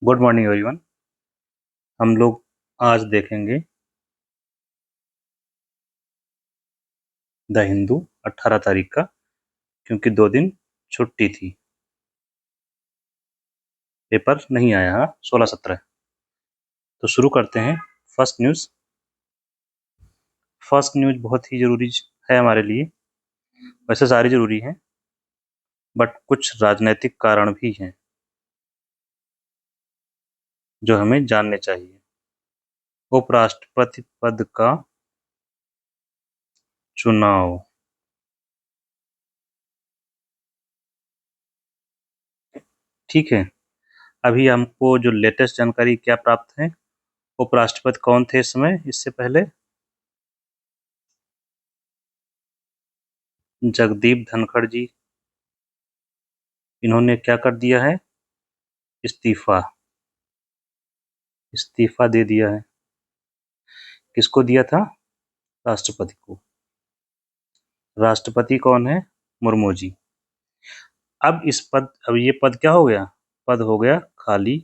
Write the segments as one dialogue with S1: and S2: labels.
S1: Good morning everyone. हम लोग आज देखेंगे द हिंदू 18 तारीख का, क्योंकि 2 दिन छुट्टी थी, पेपर नहीं आया 16-17। तो शुरू करते हैं। फर्स्ट न्यूज़ बहुत ही ज़रूरी है हमारे लिए। वैसे सारी ज़रूरी हैं, बट कुछ राजनीतिक कारण भी हैं जो हमें जानने चाहिए। उपराष्ट्रपति पद का चुनाव। ठीक है, अभी हमको जो लेटेस्ट जानकारी क्या प्राप्त है, उपराष्ट्रपति कौन थे इस समय, इससे पहले जगदीप धनखड़ जी। इन्होंने क्या कर दिया है, इस्तीफा दे दिया है। किसको दिया था? राष्ट्रपति को। राष्ट्रपति कौन है? मुर्मू जी। अब ये पद क्या हो गया? पद हो गया खाली,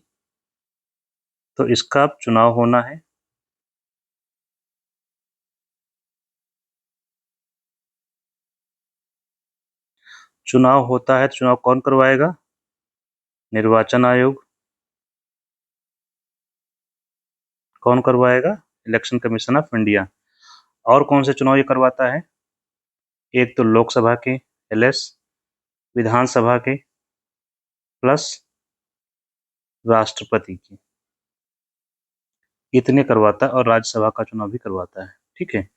S1: तो इसका अब चुनाव होना है। चुनाव होता है तो चुनाव कौन करवाएगा? निर्वाचन आयोग। कौन करवाएगा? Election commission of India. और कौन से चुनाव ये करवाता है? एक तो लोकसभा के LS, विधानसभा के प्लस राष्ट्रपति की, इतने करवाता है, और राज्यसभा का चुनाव भी करवाता है। ठीक है,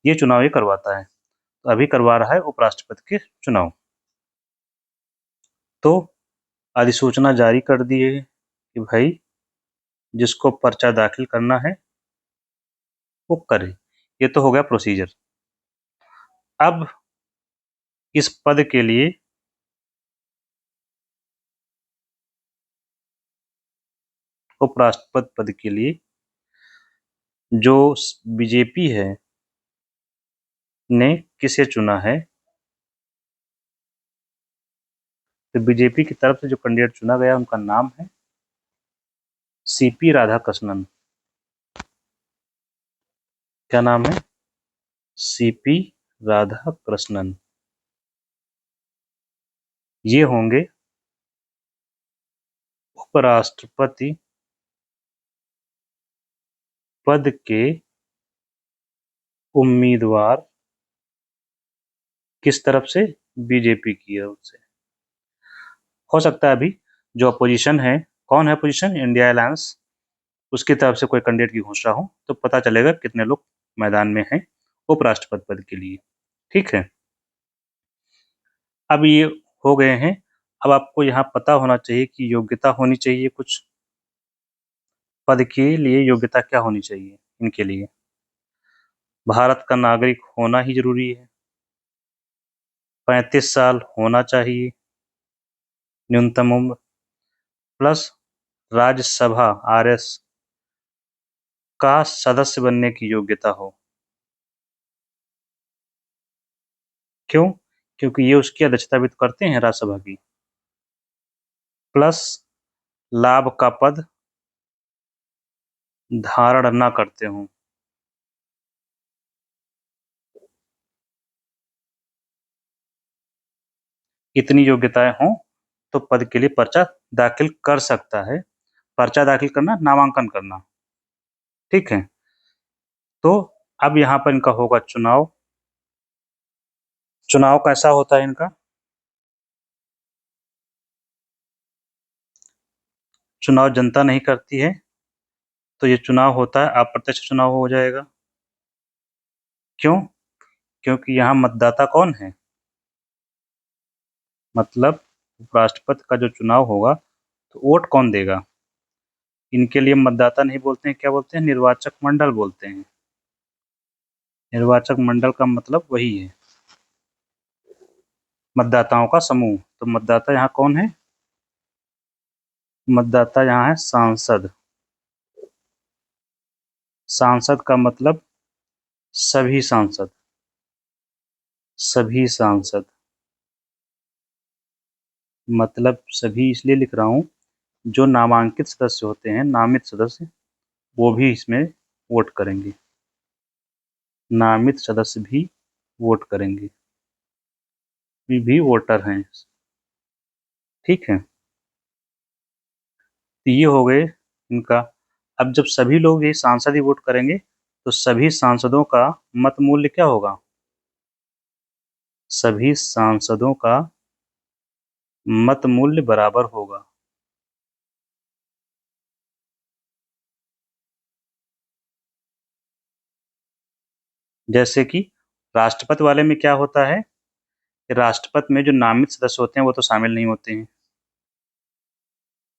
S1: ये चुनाव ये करवाता है। तो अभी करवा रहा है उपराष्ट्रपति के चुनाव। तो अधिसूचना जारी कर दी है कि भाई जिसको पर्चा दाखिल करना है वो करे। ये तो हो गया प्रोसीजर। अब इस पद के लिए उपराष्ट्रपति पद के लिए जो बीजेपी है ने किसे चुना है, तो बीजेपी की तरफ से जो कैंडिडेट चुना गया उनका नाम है CP राधाकृष्णन। क्या नाम है? CP राधाकृष्णन। ये होंगे उपराष्ट्रपति पद के उम्मीदवार। किस तरफ से? बीजेपी की ओर से। हो सकता है अभी जो अपोजिशन है, कौन है अपोजिशन? इंडिया अलायंस, उसकी तरफ से कोई कैंडिडेट की घोषणा हो तो पता चलेगा कितने लोग मैदान में हैं उपराष्ट्रपति पद के लिए। ठीक है, अब ये हो गए हैं। अब आपको यहाँ पता होना चाहिए कि योग्यता होनी चाहिए कुछ। पद के लिए योग्यता क्या होनी चाहिए? इनके लिए भारत का नागरिक होना ही जरूरी है, 35 साल होना चाहिए न्यूनतम उम्र, प्लस राज्यसभा RS का सदस्य बनने की योग्यता हो। क्यों? क्योंकि ये उसकी अध्यक्षता भी तो करते हैं राज्यसभा की। प्लस लाभ का पद धारण न करते हों। इतनी योग्यताएं हों तो पद के लिए पर्चा दाखिल कर सकता है। पर्चा दाखिल करना, नामांकन करना। ठीक है, तो अब यहाँ पर इनका होगा चुनाव। चुनाव कैसा होता है इनका? चुनाव जनता नहीं करती है, तो ये चुनाव होता है अप्रत्यक्ष चुनाव हो जाएगा। क्यों? क्योंकि यहाँ मतदाता कौन है? मतलब उपराष्ट्रपति का जो चुनाव होगा तो वोट कौन देगा? इनके लिए मतदाता नहीं बोलते हैं, क्या बोलते हैं? निर्वाचक मंडल बोलते हैं। निर्वाचक मंडल का मतलब वही है, मतदाताओं का समूह। तो मतदाता यहाँ कौन है? मतदाता यहाँ है सांसद। सांसद का मतलब सभी सांसद। सभी सांसद मतलब सभी इसलिए लिख रहा हूँ जो नामांकित सदस्य होते हैं, नामित सदस्य, वो भी इसमें वोट करेंगे। नामित सदस्य भी वोट करेंगे, भी वोटर हैं। ठीक है, तो ये हो गए इनका। अब जब सभी लोग ये सांसद ही वोट करेंगे तो सभी सांसदों का मत मूल्य क्या होगा? सभी सांसदों का मत मूल्य बराबर होगा। जैसे कि राष्ट्रपति वाले में क्या होता है कि राष्ट्रपति में जो नामित सदस्य होते हैं वो तो शामिल नहीं होते हैं।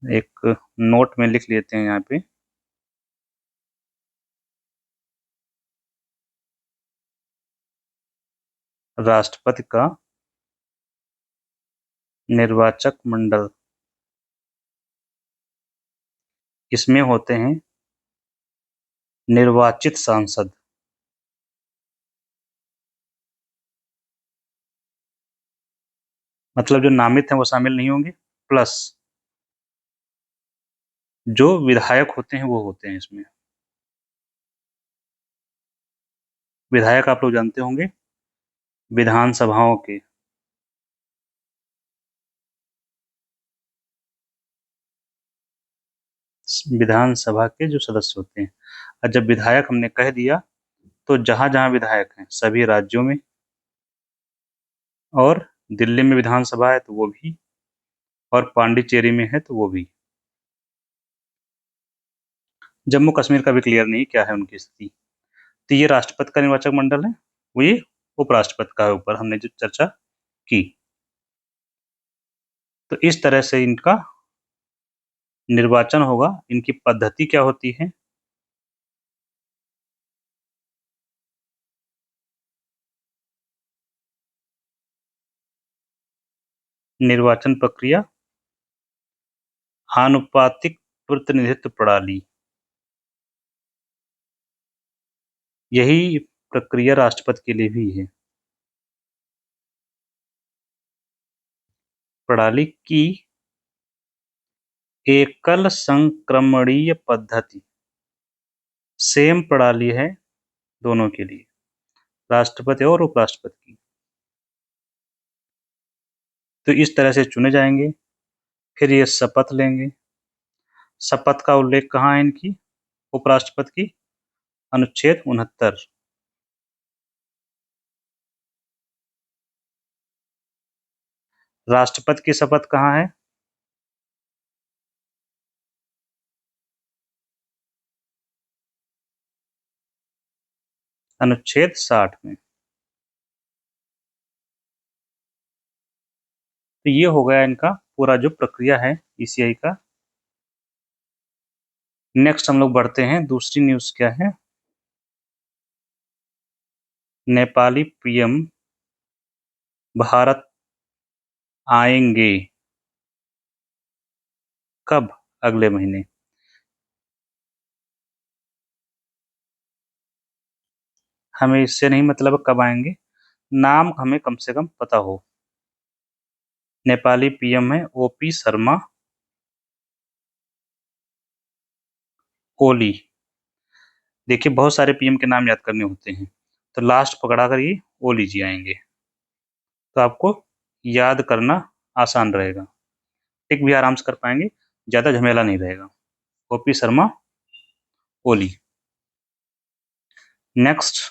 S1: एक नोट में लिख लेते हैं यहाँ पे। राष्ट्रपति का निर्वाचक मंडल, इसमें होते हैं निर्वाचित सांसद। मतलब जो नामित हैं वो शामिल नहीं होंगे, प्लस जो विधायक होते हैं वो होते हैं इसमें। विधायक आप लोग जानते होंगे, विधानसभाओं के। विधानसभा के जो सदस्य होते हैं। और जब विधायक हमने कह दिया तो जहां जहां विधायक हैं सभी राज्यों में, और दिल्ली में विधानसभा है तो वो भी, और पांडिचेरी में है तो वो भी। जम्मू कश्मीर का भी क्लियर नहीं क्या है उनकी स्थिति। तो ये राष्ट्रपति का निर्वाचक मंडल है, वो ये उपराष्ट्रपति का है ऊपर हमने जो चर्चा की। तो इस तरह से इनका निर्वाचन होगा। इनकी पद्धति क्या होती है? निर्वाचन प्रक्रिया आनुपातिक प्रतिनिधित्व प्रणाली, यही प्रक्रिया राष्ट्रपति के लिए भी है। प्रणाली की एकल संक्रमणीय पद्धति, सेम प्रणाली है दोनों के लिए, राष्ट्रपति और उपराष्ट्रपति की। तो इस तरह से चुने जाएंगे, फिर ये शपथ लेंगे। शपथ का उल्लेख कहाँ है इनकी, उपराष्ट्रपति की? अनुच्छेद 69। राष्ट्रपति की शपथ कहाँ है? अनुच्छेद 60 में। तो ये हो गया इनका पूरा जो प्रक्रिया है ईसीआई का। नेक्स्ट हम लोग बढ़ते हैं, दूसरी न्यूज क्या है? नेपाली पीएम भारत आएंगे कब? अगले महीने। हमें इससे नहीं मतलब कब आएंगे, नाम हमें कम से कम पता हो। नेपाली पीएम है ओपी शर्मा ओली। देखिए बहुत सारे पीएम के नाम याद करने होते हैं, तो लास्ट पकड़ा कर ये ओली जी आएंगे, तो आपको याद करना आसान रहेगा। टिक भी आराम से कर पाएंगे, ज्यादा झमेला नहीं रहेगा। OP Sharma Oli. Next,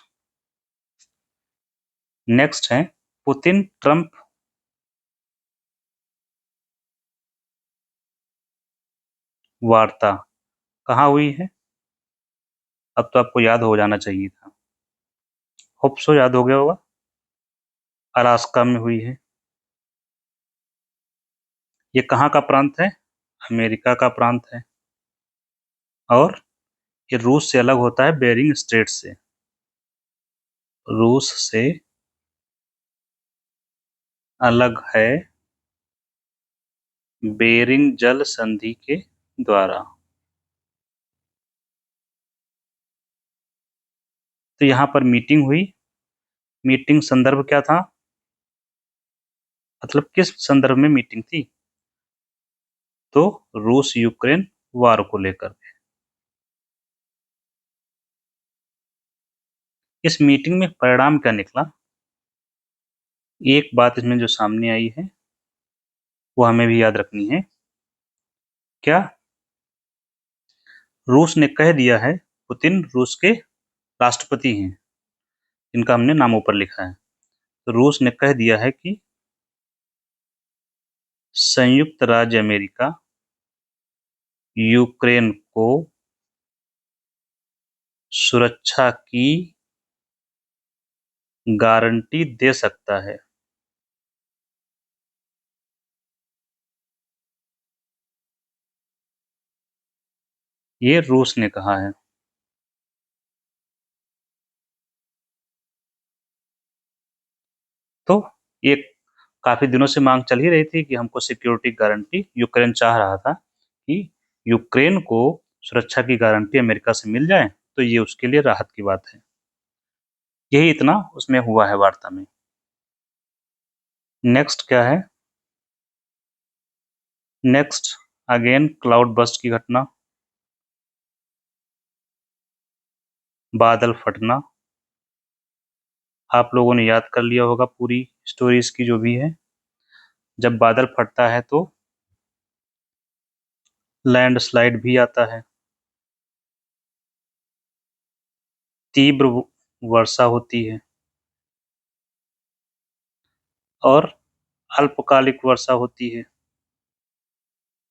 S1: next है पुतिन ट्रंप वार्ता कहाँ हुई है? अब तो आपको याद हो जाना चाहिए था, होप सो याद हो गया होगा। अलास्का में हुई है। ये कहाँ का प्रांत है? अमेरिका का प्रांत है। और ये रूस से अलग होता है बेरिंग स्ट्रेट से। रूस से अलग है बेरिंग जल संधि के द्वारा। तो यहाँ पर मीटिंग हुई। मीटिंग संदर्भ क्या था, मतलब किस संदर्भ में मीटिंग थी? तो रूस यूक्रेन वार को लेकर। इस मीटिंग में परिणाम क्या निकला? एक बात इसमें जो सामने आई है वो हमें भी याद रखनी है। क्या? रूस ने कह दिया है, पुतिन रूस के राष्ट्रपति हैं, इनका हमने नाम ऊपर लिखा है। तो रूस ने कह दिया है कि संयुक्त राज्य अमेरिका यूक्रेन को सुरक्षा की गारंटी दे सकता है। ये रूस ने कहा है। तो ये काफी दिनों से मांग चल ही रही थी कि हमको सिक्योरिटी गारंटी, यूक्रेन चाह रहा था कि यूक्रेन को सुरक्षा की गारंटी अमेरिका से मिल जाए, तो ये उसके लिए राहत की बात है। यही इतना उसमें हुआ है वार्ता में। नेक्स्ट क्या है? नेक्स्ट अगेन क्लाउड बस्ट की घटना, बादल फटना। आप लोगों ने याद कर लिया होगा पूरी स्टोरीज की जो भी है। जब बादल फटता है तो लैंडस्लाइड भी आता है, तीव्र वर्षा होती है और अल्पकालिक वर्षा होती है।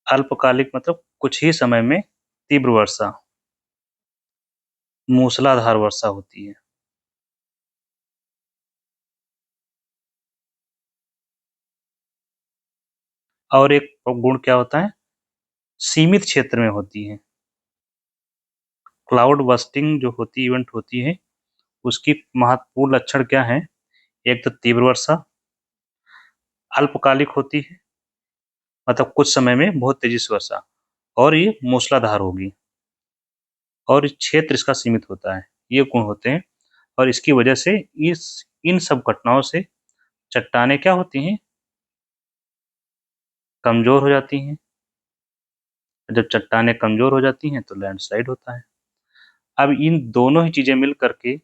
S1: अल्पकालिक मतलब कुछ ही समय में तीव्र वर्षा, मूसलाधार वर्षा होती है। और एक गुण क्या होता है? सीमित क्षेत्र में होती है। क्लाउड बस्टिंग जो होती इवेंट होती है, उसकी महत्वपूर्ण लक्षण क्या है? एक तो तीव्र वर्षा, अल्पकालिक होती है मतलब कुछ समय में बहुत तेजी से वर्षा, और ये मूसलाधार होगी, और क्षेत्र इसका सीमित होता है। ये गुण होते हैं, और इसकी वजह से इस इन सब घटनाओं से चट्टानें क्या होती हैं? कमजोर हो जाती हैं। जब चट्टानें कमजोर हो जाती हैं तो लैंडस्लाइड होता है। अब इन दोनों ही चीजें मिल करके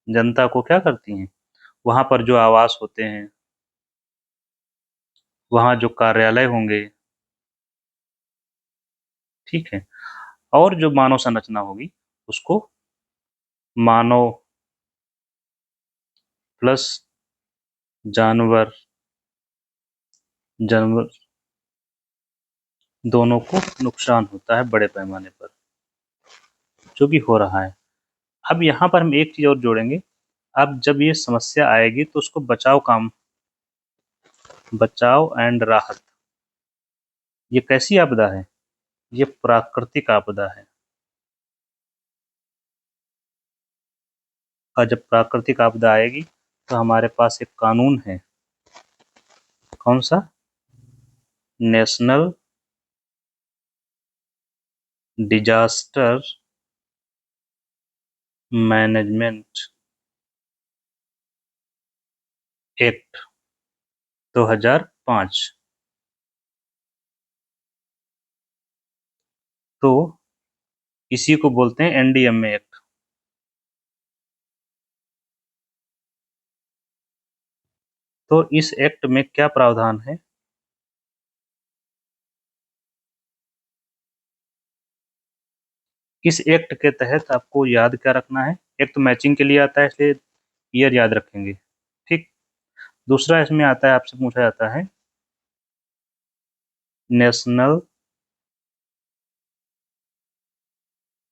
S1: जनता को क्या करती हैं? वहां पर जो आवास होते हैं, वहां जो कार्यालय होंगे, ठीक है, और जो मानव संरचना होगी, उसको मानव प्लस जानवर जानवर दोनों को नुकसान होता है बड़े पैमाने पर, जो कि हो रहा है। अब यहाँ पर हम एक चीज और जोड़ेंगे। अब जब ये समस्या आएगी तो उसको बचाव एंड राहत, ये कैसी आपदा है? ये प्राकृतिक आपदा है। और जब प्राकृतिक आपदा आएगी तो हमारे पास एक कानून है। कौन सा? National disaster management act 2005। तो इसी को बोलते हैं एनडीएमए एक्ट। तो इस एक्ट में क्या प्रावधान है? इस एक्ट के तहत आपको याद क्या रखना है? एक तो मैचिंग के लिए आता है, इसलिए ईयर याद रखेंगे, ठीक। दूसरा इसमें आता है, आपसे पूछा जाता है नेशनल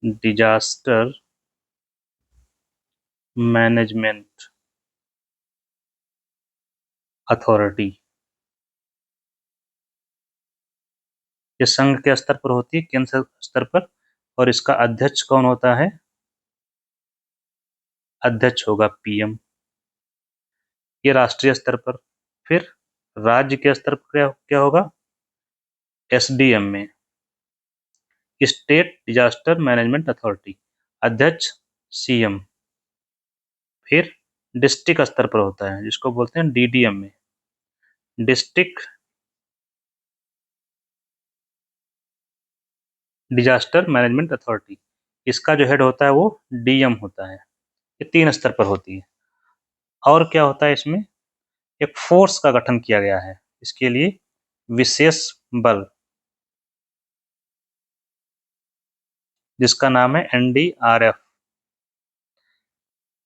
S1: डिजास्टर मैनेजमेंट अथॉरिटी। ये संघ के स्तर पर होती है, केंद्र स्तर पर, और इसका अध्यक्ष कौन होता है? अध्यक्ष होगा पीएम। ये राष्ट्रीय स्तर पर। फिर राज्य के स्तर पर क्या क्या होगा? एसडीएम में, स्टेट डिजास्टर मैनेजमेंट अथॉरिटी, अध्यक्ष सीएम। फिर डिस्ट्रिक्ट स्तर पर होता है, जिसको बोलते हैं डीडीएम में, डिस्ट्रिक्ट डिजास्टर मैनेजमेंट अथॉरिटी, इसका जो हेड होता है वो डीएम होता है। ये 3 स्तर पर होती है। और क्या होता है इसमें, एक फोर्स का गठन किया गया है इसके लिए, विशेष बल, जिसका नाम है NDRF,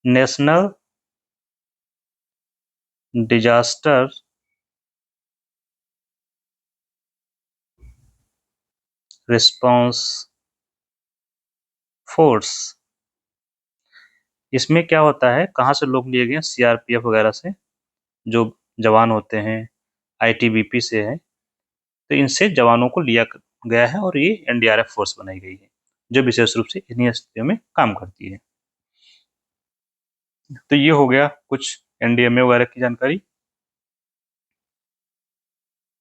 S1: national disaster response force. इसमें क्या होता है, कहाँ से लोग लिए गए हैं, सीआरपीएफ वगैरह से जो जवान होते हैं, आईटीबीपी से है, तो इनसे जवानों को लिया गया है और ये एनडीआरएफ फोर्स बनाई गई है जो विशेष रूप से इन्हीं स्थितियों में काम करती है। तो ये हो गया कुछ एनडीएमए वगैरह की जानकारी।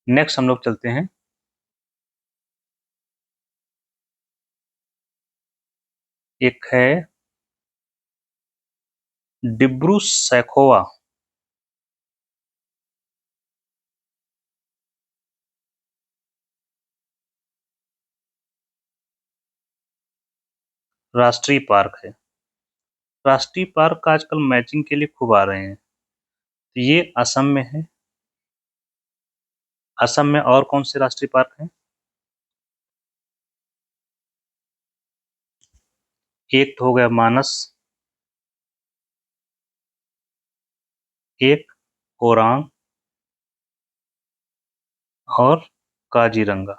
S1: नेक्स्ट हम लोग चलते हैं एक है डिब्रू सैखोवा राष्ट्रीय पार्क है। राष्ट्रीय पार्क आजकल मैचिंग के लिए खूब आ रहे हैं। तो ये असम में है। असम में और कौन से राष्ट्रीय पार्क हैं, एक तो हो गया मानस, एक ओरांग और काजीरंगा।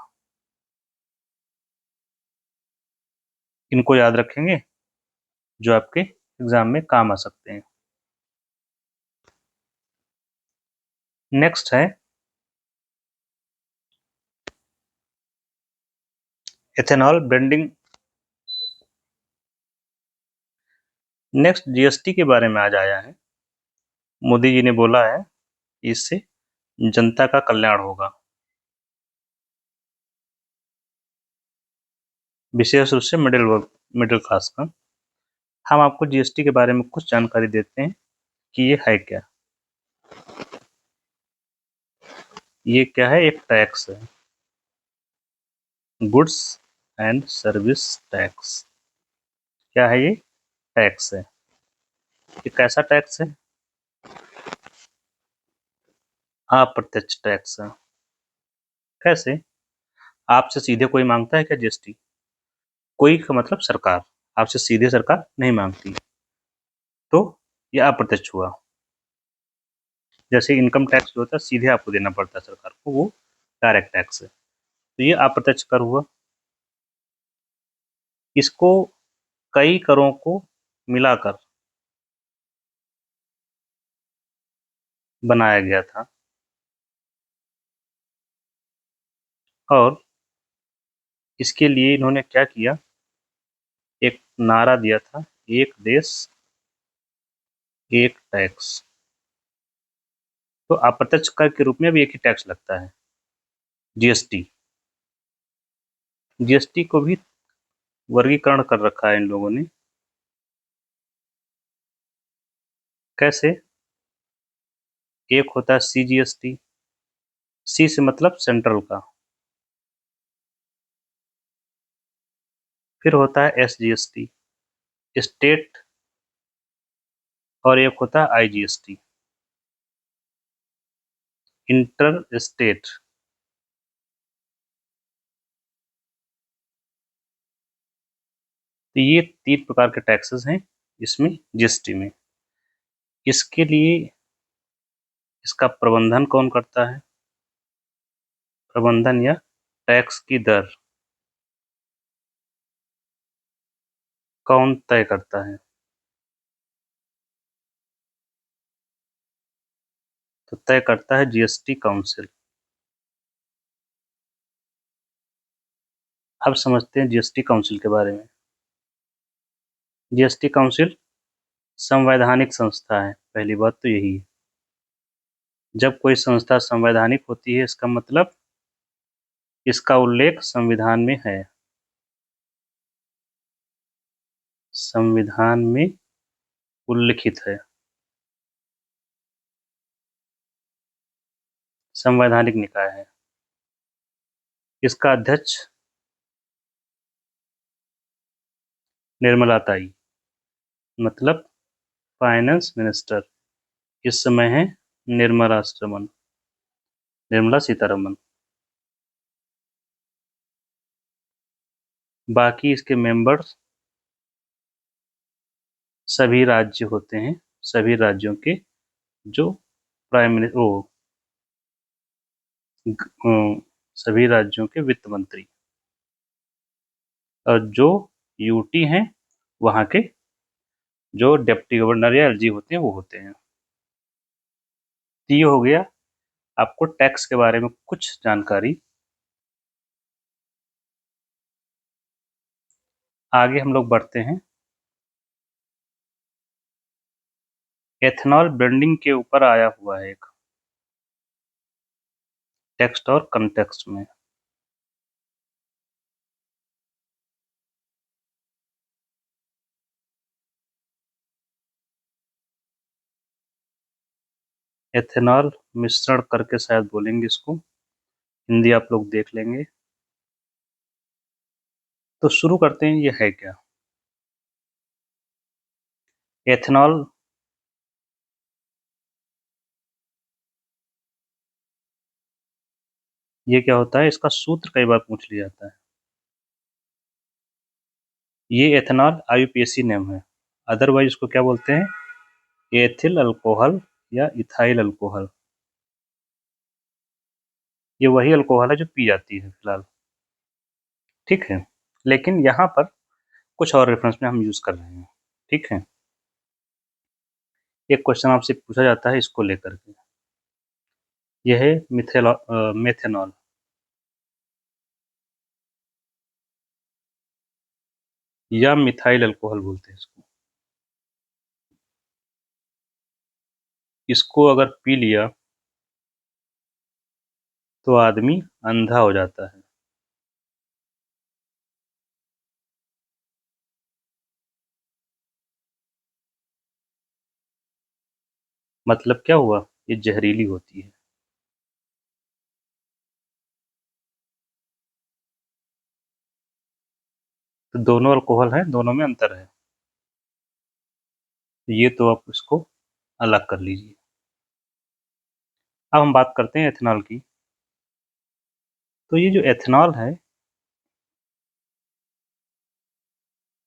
S1: इनको याद रखेंगे जो आपके एग्जाम में काम आ सकते हैं। नेक्स्ट है एथेनॉल ब्लेंडिंग। नेक्स्ट जीएसटी के बारे में आज आया है। मोदी जी ने बोला है इससे जनता का कल्याण होगा, विशेष रूप से मिडिल क्लास का। हम आपको जीएसटी के बारे में कुछ जानकारी देते हैं कि ये है क्या। ये क्या है, एक टैक्स है, गुड्स एंड सर्विस टैक्स। क्या है ये, टैक्स है। ये कैसा टैक्स है, अप्रत्यक्ष टैक्स है। कैसे, आपसे सीधे कोई मांगता है क्या जीएसटी, कोई का मतलब सरकार, आपसे सीधे सरकार नहीं मांगती, तो ये अप्रत्यक्ष हुआ। जैसे इनकम टैक्स जो होता है सीधे आपको देना पड़ता है सरकार को, वो डायरेक्ट टैक्स है। तो ये अप्रत्यक्ष कर हुआ। इसको कई करों को मिलाकर बनाया गया था और इसके लिए इन्होंने क्या किया, एक नारा दिया था, एक देश एक टैक्स। तो अप्रत्यक्ष कर के रूप में भी एक ही टैक्स लगता है, जीएसटी। जीएसटी को भी वर्गीकरण कर रखा है इन लोगों ने। कैसे, एक होता है सीजीएसटी, सी से मतलब सेंट्रल का। फिर होता है एसजीएसटी, स्टेट। और एक होता है आईजीएसटी, इंटर स्टेट। तो ये 3 प्रकार के टैक्सेस हैं इसमें, जीएसटी में। इसके लिए इसका प्रबंधन कौन करता है, प्रबंधन या टैक्स की दर कौन तय करता है, तो तय करता है जीएसटी काउंसिल। अब समझते हैं जीएसटी काउंसिल के बारे में। जीएसटी काउंसिल संवैधानिक संस्था है, पहली बात तो यही है। जब कोई संस्था संवैधानिक होती है इसका मतलब इसका उल्लेख संविधान में है, संविधान में उल्लिखित है, संवैधानिक निकाय है। इसका अध्यक्ष निर्मला ताई मतलब फाइनेंस मिनिस्टर इस समय है निर्मला सीतारमन। बाकी इसके मेंबर्स सभी राज्य होते हैं, सभी राज्यों के जो प्राइम मिनिस्टर सभी राज्यों के वित्त मंत्री, और जो यूटी हैं वहाँ के जो डिप्टी गवर्नर या एलजी होते हैं वो होते हैं। तो ये हो गया आपको टैक्स के बारे में कुछ जानकारी। आगे हम लोग बढ़ते हैं। एथेनॉल ब्लेंडिंग के ऊपर आया हुआ है एक टेक्स्ट और कंटेक्स्ट में। एथेनॉल मिश्रण करके शायद बोलेंगे इसको, हिंदी आप लोग देख लेंगे। तो शुरू करते हैं, ये है क्या एथेनॉल? ये क्या होता है, इसका सूत्र कई बार पूछ लिया जाता है। ये एथेनॉल आईयूपीएसी नेम है, अदरवाइज इसको क्या बोलते हैं, एथिल अल्कोहल या इथाइल अल्कोहल। ये वही अल्कोहल है जो पी जाती है फिलहाल, ठीक है। लेकिन यहाँ पर कुछ और रेफरेंस में हम यूज कर रहे हैं, ठीक है। एक क्वेश्चन आपसे पूछा जाता है इसको लेकर के, यह है मेथेनॉल या मिथाइल अल्कोहल बोलते हैं इसको। इसको अगर पी लिया तो आदमी अंधा हो जाता है। मतलब क्या हुआ, ये जहरीली होती है। तो दोनों अल्कोहल हैं, दोनों में अंतर है, ये तो आप इसको अलग कर लीजिए। अब हम बात करते हैं एथेनॉल की। तो ये जो एथेनॉल है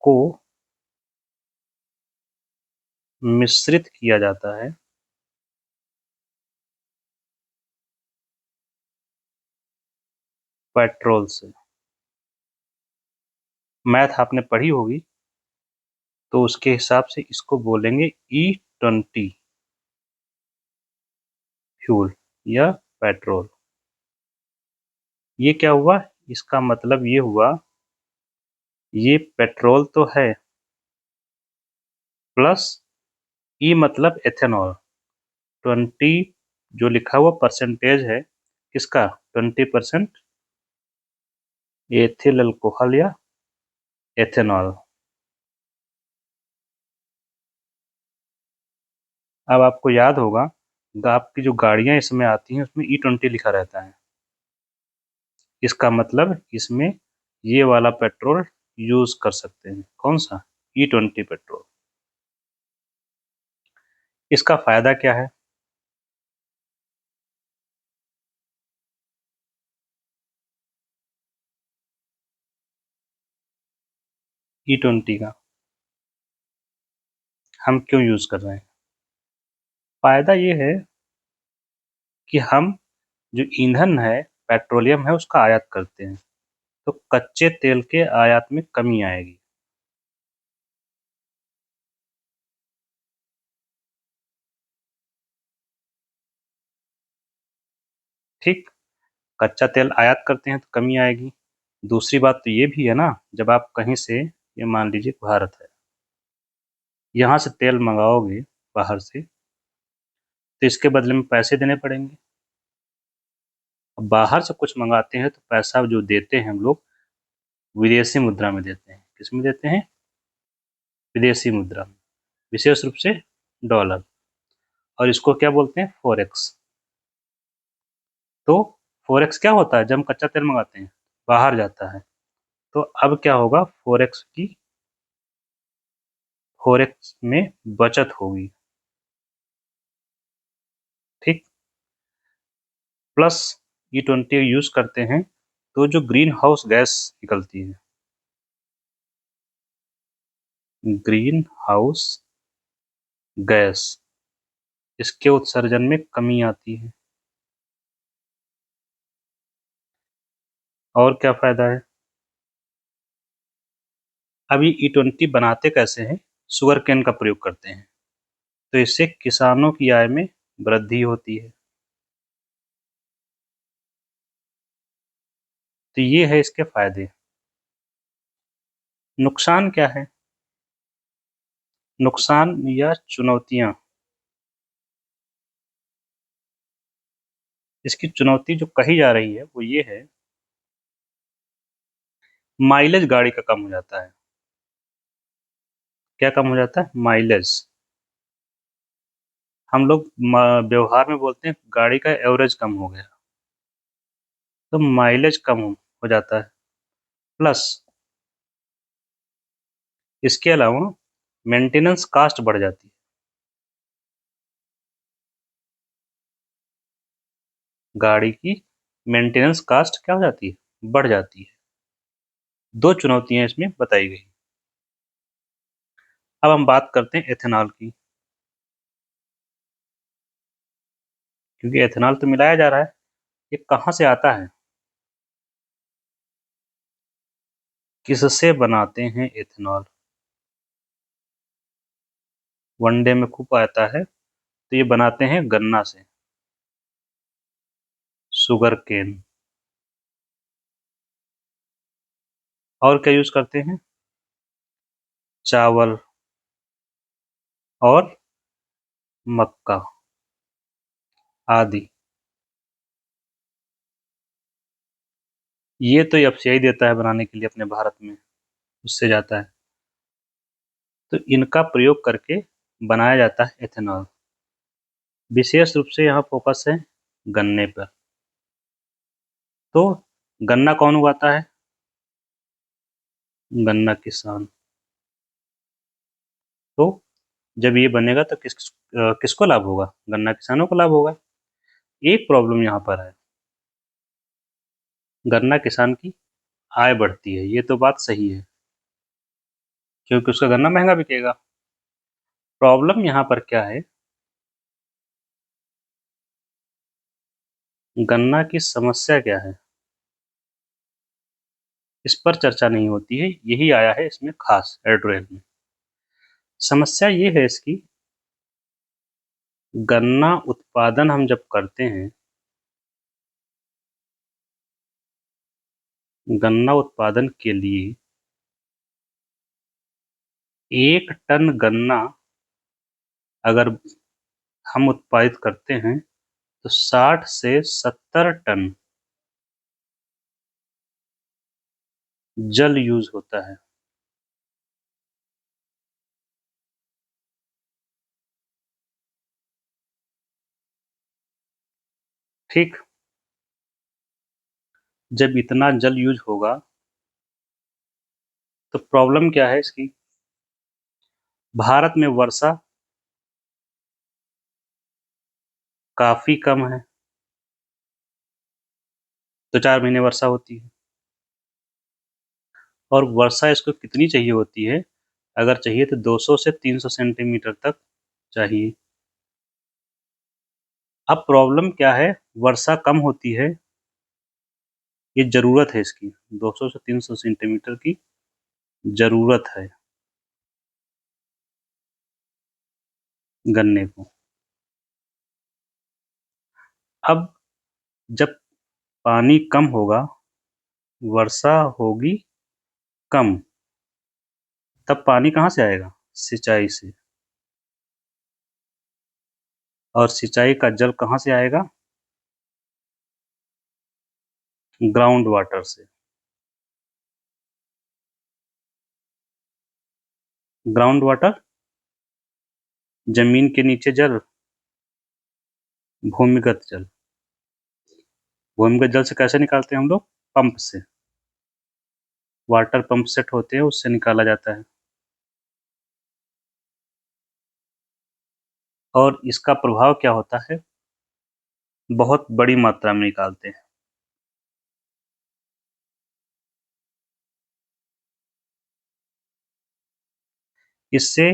S1: को मिश्रित किया जाता है पेट्रोल से। मैथ आपने पढ़ी होगी, तो उसके हिसाब से इसको बोलेंगे E20 फ्यूल या पेट्रोल। ये क्या हुआ, इसका मतलब ये हुआ, ये पेट्रोल तो है प्लस ई मतलब एथेनॉल। 20 जो लिखा हुआ परसेंटेज है किसका, 20% एथिल अल्कोहल या एथेनॉल। अब आपको याद होगा, आपकी जो गाड़ियां इसमें आती हैं उसमें E20 लिखा रहता है, इसका मतलब इसमें ये वाला पेट्रोल यूज कर सकते हैं। कौन सा, E20 पेट्रोल। इसका फायदा क्या है, E20 का हम क्यों यूज कर रहे हैं? फायदा ये है कि हम जो ईंधन है, पेट्रोलियम है, उसका आयात करते हैं, तो कच्चे तेल के आयात में कमी आएगी। ठीक, कच्चा तेल आयात करते हैं तो कमी आएगी। दूसरी बात तो ये भी है ना, जब आप कहीं से, ये मान लीजिए भारत है, यहाँ से तेल मंगाओगे बाहर से, तो इसके बदले में पैसे देने पड़ेंगे। अब बाहर से कुछ मंगाते हैं तो पैसा जो देते हैं हम लोग विदेशी मुद्रा में देते हैं। किस में देते हैं, विदेशी मुद्रा में, विशेष रूप से डॉलर। और इसको क्या बोलते हैं, फॉरेक्स। तो फॉरेक्स क्या होता है, जब हम कच्चा तेल मंगाते हैं बाहर जाता है, तो अब क्या होगा, फॉरेक्स की फॉरेक्स में बचत होगी। ठीक, प्लस E20 यूज करते हैं तो जो ग्रीन हाउस गैस निकलती है, ग्रीन हाउस गैस, इसके उत्सर्जन में कमी आती है। और क्या फायदा है? अभी E20 बनाते कैसे हैं? शुगर केन का प्रयोग करते हैं, तो इससे किसानों की आय में वृद्धि होती है। तो ये है इसके फायदे। नुकसान क्या है? नुकसान या चुनौतियां, इसकी चुनौती जो कही जा रही है वो ये है, माइलेज गाड़ी का कम हो जाता है। क्या कम हो जाता है? माइलेज। हम लोग व्यवहार में बोलते हैं गाड़ी का एवरेज कम हो गया, तो माइलेज कम हो जाता है। प्लस इसके अलावा मेंटेनेंस कास्ट बढ़ जाती है। गाड़ी की मेंटेनेंस कास्ट क्या हो जाती है? बढ़ जाती है। दो चुनौतियां इसमें बताई गई। अब हम बात करते हैं एथेनॉल की, क्योंकि एथेनॉल तो मिलाया जा रहा है, ये कहाँ से आता है? किससे बनाते हैं एथेनॉल? वनडे में खूब आता है, तो ये बनाते हैं गन्ना से, शुगर केन। और क्या यूज करते हैं? चावल और मक्का आदि। ये तो एफसीआई देता है बनाने के लिए अपने भारत में, उससे जाता है, तो इनका प्रयोग करके बनाया जाता है एथेनॉल। विशेष रूप से यहाँ फोकस है गन्ने पर। तो गन्ना कौन उगाता है? गन्ना किसान। तो जब ये बनेगा तो किसको लाभ होगा? गन्ना किसानों को लाभ होगा। एक प्रॉब्लम यहाँ पर है, गन्ना किसान की आय बढ़ती है, ये तो बात सही है, क्योंकि उसका गन्ना महंगा बिकेगा। प्रॉब्लम यहाँ पर क्या है? गन्ना की समस्या क्या है, इस पर चर्चा नहीं होती है। यही आया है इसमें खास एडिटोरियल में। समस्या ये है इसकी, गन्ना उत्पादन हम जब करते हैं, गन्ना उत्पादन के लिए 1 टन गन्ना अगर हम उत्पादित करते हैं तो 60 से 70 टन जल यूज होता है। ठीक, जब इतना जल यूज होगा तो प्रॉब्लम क्या है इसकी? भारत में वर्षा काफी कम है, तो 4 महीने वर्षा होती है, और वर्षा इसको कितनी चाहिए होती है? अगर चाहिए तो 200 से 300 सेंटीमीटर तक चाहिए। अब प्रॉब्लम क्या है? वर्षा कम होती है, ये जरूरत है इसकी, 200 से 300 सेंटीमीटर की जरूरत है गन्ने को। अब जब पानी कम होगा, वर्षा होगी कम, तब पानी कहाँ से आएगा? सिंचाई से। और सिंचाई का जल कहाँ से आएगा? ग्राउंड वाटर से। ग्राउंड वाटर, जमीन के नीचे जल, भूमिगत जल। भूमिगत जल से कैसे निकालते हैं हम लोग? पंप से। वाटर पंप सेट होते हैं, उससे निकाला जाता है। और इसका प्रभाव क्या होता है, बहुत बड़ी मात्रा में निकालते हैं। इससे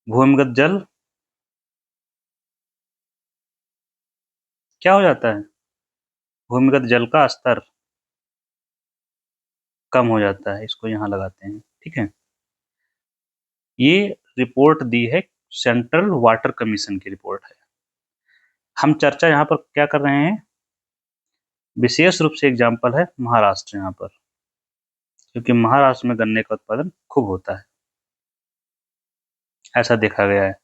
S1: भूमिगत जल क्या हो जाता है, भूमिगत जल का स्तर कम हो जाता है। इसको यहाँ लगाते हैं, ठीक है। ये रिपोर्ट दी है, सेंट्रल वाटर कमीशन की रिपोर्ट है। हम चर्चा यहाँ पर क्या कर रहे हैं, विशेष रूप से एग्जाम्पल है महाराष्ट्र यहाँ पर, क्योंकि महाराष्ट्र में गन्ने का उत्पादन खूब होता है, ऐसा देखा गया है।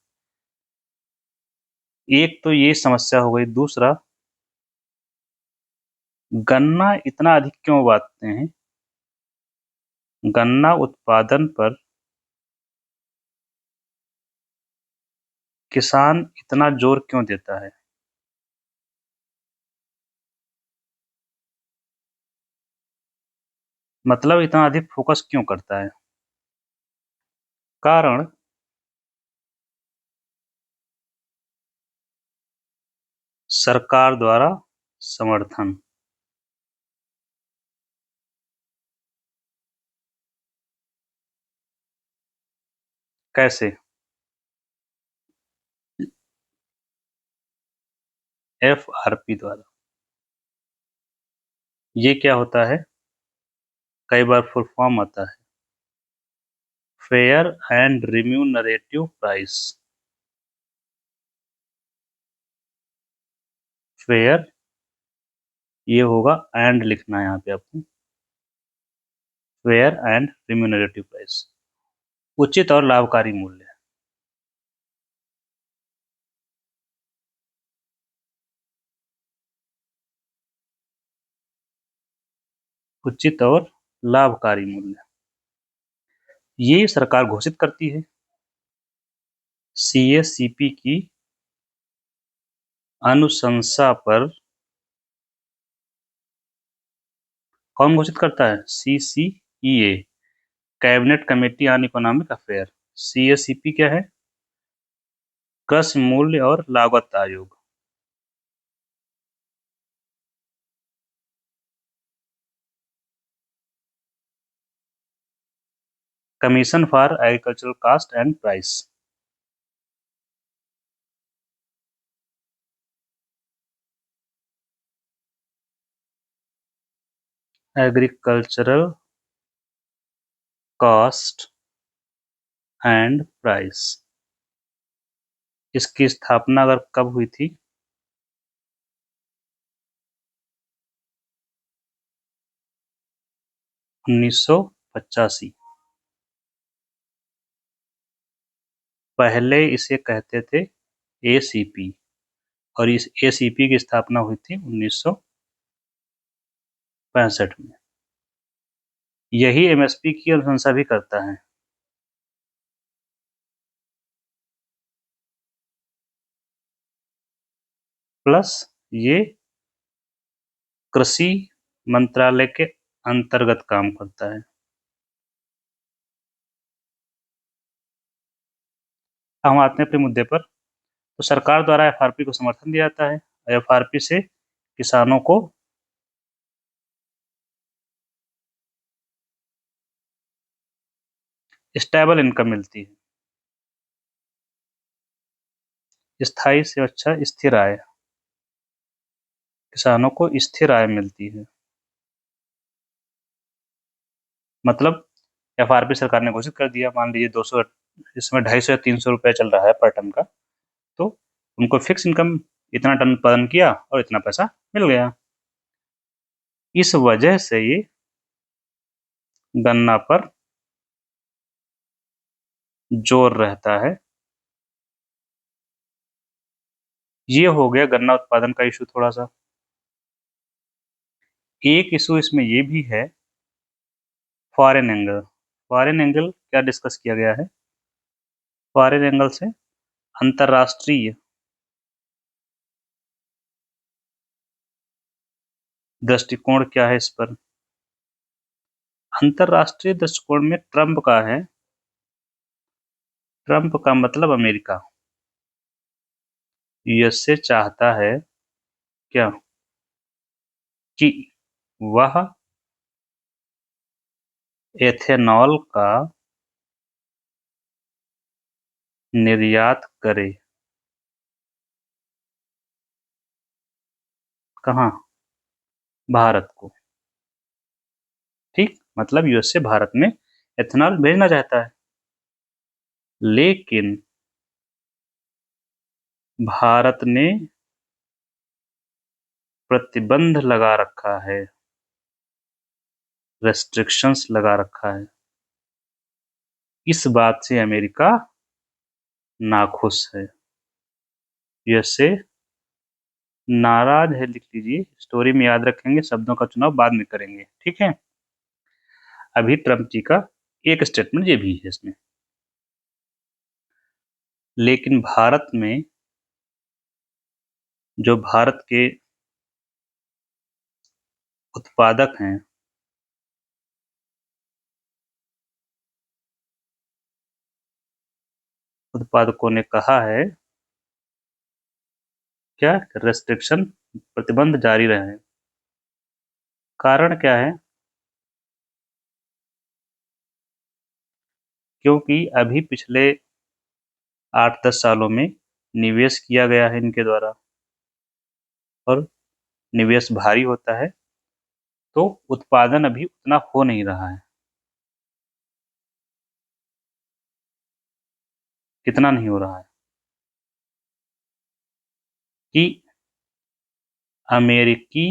S1: एक तो ये समस्या हो गई। दूसरा, गन्ना इतना अधिक क्यों उगाते हैं, गन्ना उत्पादन पर किसान इतना जोर क्यों देता है, मतलब इतना अधिक फोकस क्यों करता है। कारण सरकार द्वारा समर्थन। कैसे, FRP द्वारा। ये क्या होता है, कई बार फुल फॉर्म आता है, fair and remunerative price. Fair, ये होगा एंड लिखना है यहाँ पे आपको, फेयर एंड रिम्यूनरेटिव प्राइस, उचित और लाभकारी मूल्य। उचित और लाभकारी मूल्य ये सरकार घोषित करती है। CACP की अनुशंसा पर कौन घोषित करता है, CCEA, cabinet committee on economic affair. CACP क्या है, कृषि मूल्य और लागत आयोग। Commission for agricultural cost and price. Agricultural cost and price, इसकी स्थापना अगर कब हुई थी, 1985। पहले इसे कहते थे ACP, और इस ACP की स्थापना हुई थी 1965 में। यही MSP की अनुशंसा भी करता है। प्लस ये कृषि मंत्रालय के अंतर्गत काम करता है। हम आते हैं अपने मुद्दे पर। तो सरकार द्वारा FRP को समर्थन दिया जाता है। FRP से किसानों को स्टेबल इनकम मिलती है, स्थायी से अच्छा स्थिर आय, किसानों को स्थिर आय मिलती है। मतलब FRP सरकार ने घोषित कर दिया, मान लीजिए 200, इसमें 250 या 300 रुपया चल रहा है पर टन का, तो उनको फिक्स इनकम, इतना टन उत्पादन किया और इतना पैसा मिल गया। इस वजह से ये गन्ना पर जोर रहता है। ये हो गया गन्ना उत्पादन का इशू थोड़ा सा। एक इशू इसमें ये भी है, फॉरेन एंगल। फॉरेन एंगल क्या डिस्कस किया गया है, फॉरेन एंगल से अंतरराष्ट्रीय दृष्टिकोण क्या है इस पर। अंतरराष्ट्रीय दृष्टिकोण में ट्रंप का है, ट्रंप का मतलब अमेरिका। यूएसए चाहता है क्या कि वह एथेनॉल का निर्यात करे। कहाँ? भारत को। ठीक, मतलब यूएसए भारत में एथेनॉल भेजना चाहता है, लेकिन भारत ने प्रतिबंध लगा रखा है, रेस्ट्रिक्शंस लगा रखा है। इस बात से अमेरिका नाखुश है, यूएसए नाराज है। लिख लीजिए, स्टोरी में याद रखेंगे, शब्दों का चुनाव बाद में करेंगे, ठीक है। अभी ट्रम्प जी का एक स्टेटमेंट ये भी है इसमें, लेकिन भारत में जो भारत के उत्पादक हैं, उत्पादकों ने कहा है क्या, रेस्ट्रिक्शन, प्रतिबंध जारी रहे। कारण क्या है? क्योंकि अभी पिछले 8-10 सालों में निवेश किया गया है इनके द्वारा, और निवेश भारी होता है, तो उत्पादन अभी उतना हो नहीं रहा है। कितना नहीं हो रहा है कि अमेरिकी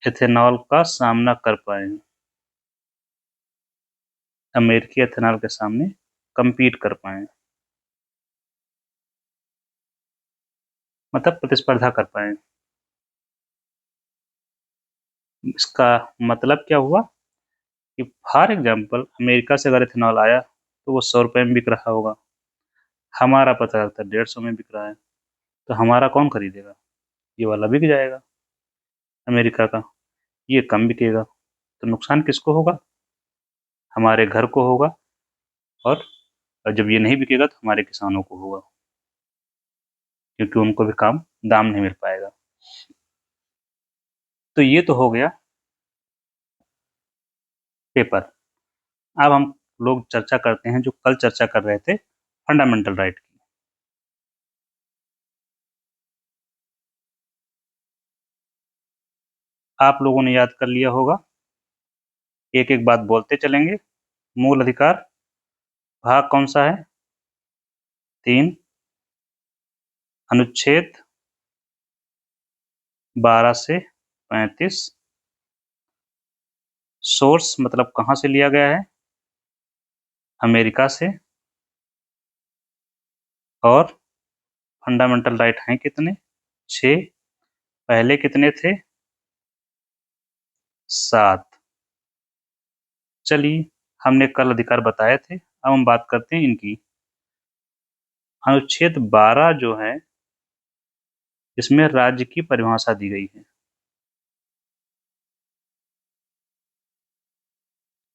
S1: एथेनॉल का सामना कर पाए, अमेरिकी एथेनॉल के सामने compete कर पाए, मतलब प्रतिस्पर्धा कर पाए। इसका मतलब क्या हुआ कि फॉर एग्जाम्पल अमेरिका से अगर इथेनॉल आया तो वो 100 रुपये में बिक रहा होगा, हमारा पता लगता है 150 में बिक रहा है, तो हमारा कौन खरीदेगा? ये वाला बिक जाएगा अमेरिका का, ये कम बिकेगा, तो नुकसान किसको होगा? हमारे घर को होगा, और जब ये नहीं बिकेगा तो हमारे किसानों को होगा, क्योंकि उनको भी काम दाम नहीं मिल पाएगा। तो ये तो हो गया पेपर। अब हम लोग चर्चा करते हैं जो कल चर्चा कर रहे थे, फंडामेंटल राइट की। आप लोगों ने याद कर लिया होगा, एक एक बात बोलते चलेंगे। मूल अधिकार भाग कौन सा है? 3। अनुच्छेद 12 से 35। सोर्स मतलब कहाँ से लिया गया है? अमेरिका से। और फंडामेंटल राइट हैं कितने? 6। पहले कितने थे? 7। चलिए, हमने कल अधिकार बताए थे, अब हम बात करते हैं इनकी। अनुच्छेद 12 जो है, इसमें राज्य की परिभाषा दी गई है।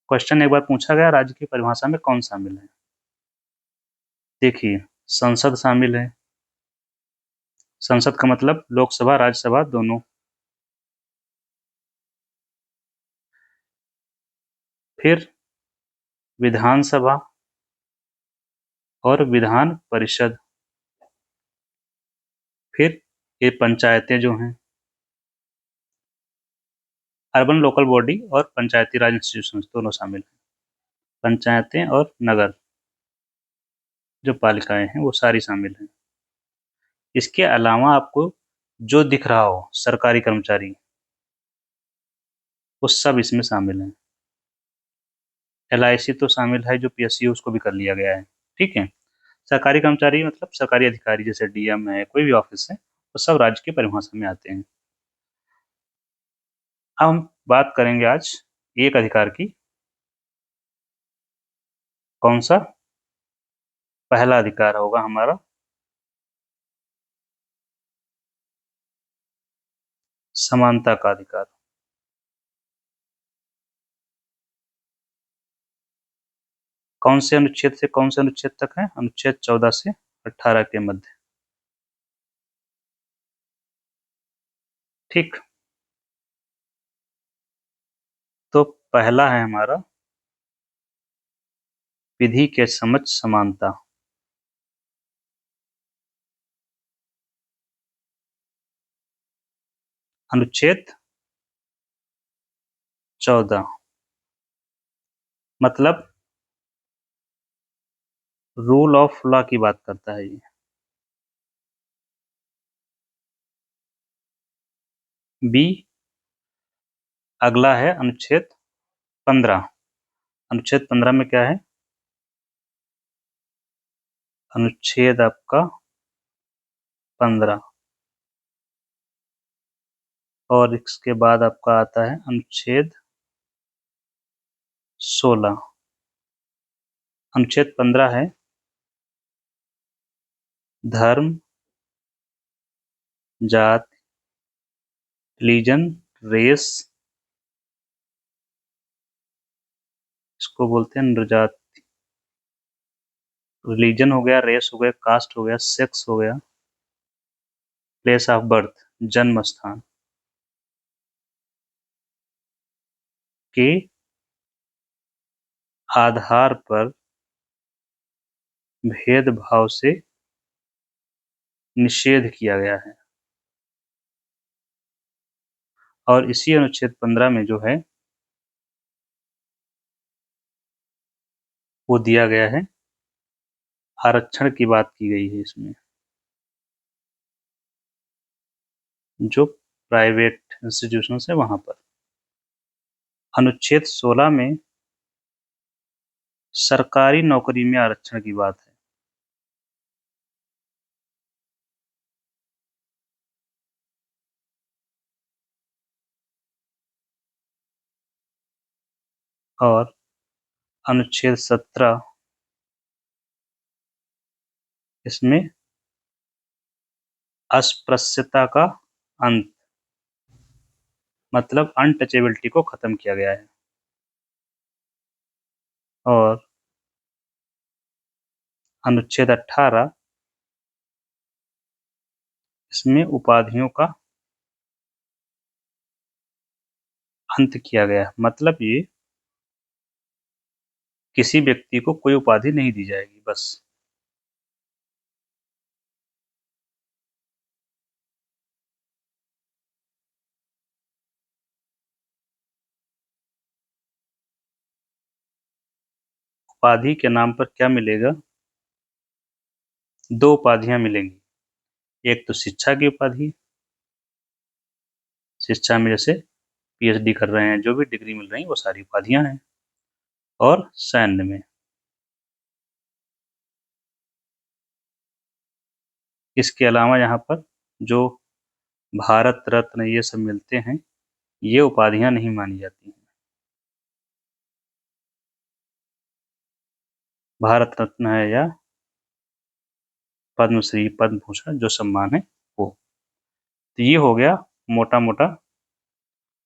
S1: क्वेश्चन एक बार पूछा गया, राज्य की परिभाषा में कौन शामिल है? देखिए, संसद शामिल है। संसद का मतलब लोकसभा राज्यसभा दोनों। फिर विधानसभा और विधान परिषद। फिर ये पंचायतें जो हैं, अर्बन लोकल बॉडी और पंचायती राज इंस्टीट्यूशन दोनों शामिल हैं। पंचायतें और नगर जो पालिकाएं हैं वो सारी शामिल हैं। इसके अलावा आपको जो दिख रहा हो सरकारी कर्मचारी, वो सब इसमें शामिल हैं। LIC तो शामिल है, जो PSU उसको भी कर लिया गया है, ठीक है। सरकारी कर्मचारी मतलब सरकारी अधिकारी, जैसे DM है, कोई भी ऑफिस है, वो सब राज्य की परिभाषा में आते हैं। अब हम बात करेंगे आज एक अधिकार की। कौन सा? पहला अधिकार होगा हमारा समानता का अधिकार। कौन से अनुच्छेद से कौन से अनुच्छेद तक है? अनुच्छेद 14 से 18 के मध्य। ठीक, तो पहला है हमारा विधि के समक्ष समानता। अनुच्छेद 14 मतलब रूल ऑफ लॉ की बात करता है ये। बी अगला है अनुच्छेद 15। अनुच्छेद 15 में क्या है? अनुच्छेद आपका 15 और इसके बाद आपका आता है अनुच्छेद 16। अनुच्छेद 15 है धर्म, जात, रिलीजन, रेस, इसको बोलते हैं नृजात। रिलीजन हो गया, रेस हो गया, कास्ट हो गया, सेक्स हो गया, प्लेस ऑफ बर्थ जन्म स्थान के आधार पर भेदभाव से निषेध किया गया है। और इसी अनुच्छेद 15 में जो है वो दिया गया है, आरक्षण की बात की गई है इसमें, जो प्राइवेट इंस्टीट्यूशन है वहां पर। अनुच्छेद 16 में सरकारी नौकरी में आरक्षण की बात है। और अनुच्छेद 17 इसमें अस्पृश्यता का अंत मतलब अनटचेबिलिटी को खत्म किया गया है। और अनुच्छेद 18 इसमें उपाधियों का अंत किया गया है। मतलब ये किसी व्यक्ति को कोई उपाधि नहीं दी जाएगी बस। उपाधि के नाम पर क्या मिलेगा? 2 उपाधियां मिलेंगी। एक तो शिक्षा की उपाधि, शिक्षा में जैसे पीएचडी कर रहे हैं, जो भी डिग्री मिल रही है वो सारी उपाधियां हैं। और सैन्य में इसके अलावा यहाँ पर जो भारत रत्न ये सब मिलते हैं, ये उपाधियां नहीं मानी जाती हैं। भारत रत्न है या पद्मश्री, पद्म भूषण जो सम्मान है वो। तो ये हो गया मोटा मोटा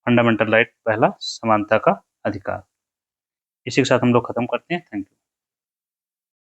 S1: फंडामेंटल राइट, पहला समानता का अधिकार। इसी के साथ हम लोग खत्म करते हैं। Thank you.